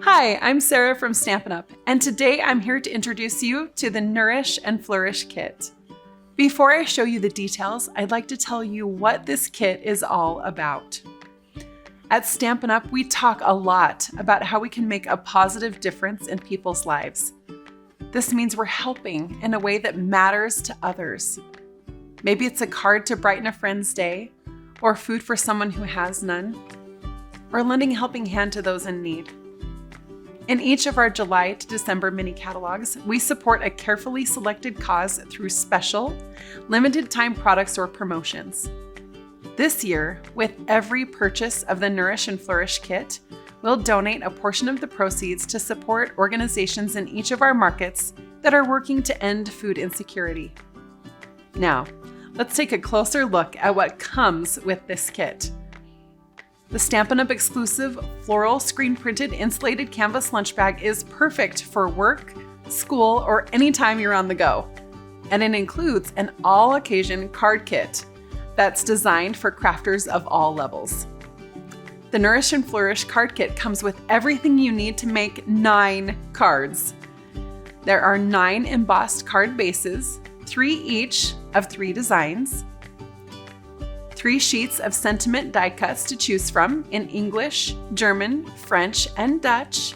Hi, I'm Sarah from Stampin', and today I'm here to introduce you to the Nourish and Flourish kit. Before I show you the details, I'd like to tell you what this kit is all about. At Stampin' Up, we talk a lot about how we can make a positive difference in people's lives. This means we're helping in a way that matters to others. Maybe it's a card to brighten a friend's day, or food for someone who has none, or lending a helping hand to those in need. In each of our July to December mini catalogs, we support a carefully selected cause through special, limited time products or promotions. This year, with every purchase of the Nourish and Flourish kit, we'll donate a portion of the proceeds to support organizations in each of our markets that are working to end food insecurity. Now, let's take a closer look at what comes with this kit. The Stampin' Up! Exclusive floral screen-printed insulated canvas lunch bag is perfect for work, school, or anytime you're on the go. And it includes an all-occasion card kit that's designed for crafters of all levels. The Nourish and Flourish card kit comes with everything you need to make 9 cards. There are 9 embossed card bases, 3 each of 3 designs, 3 sheets of sentiment die cuts to choose from in English, German, French, and Dutch,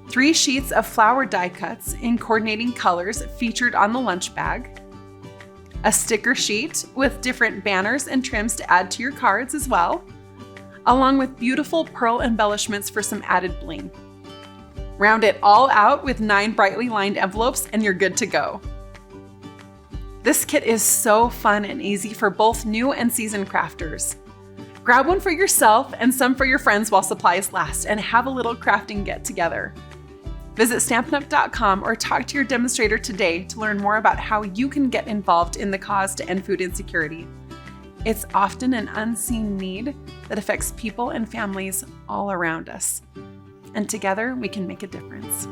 3 sheets of flower die cuts in coordinating colors featured on the lunch bag, a sticker sheet with different banners and trims to add to your cards as well, along with beautiful pearl embellishments for some added bling. Round it all out with 9 brightly lined envelopes and you're good to go. This kit is so fun and easy for both new and seasoned crafters. Grab one for yourself and some for your friends while supplies last, and have a little crafting get-together. Visit StampinUp.com or talk to your demonstrator today to learn more about how you can get involved in the cause to end food insecurity. It's often an unseen need that affects people and families all around us. And together we can make a difference.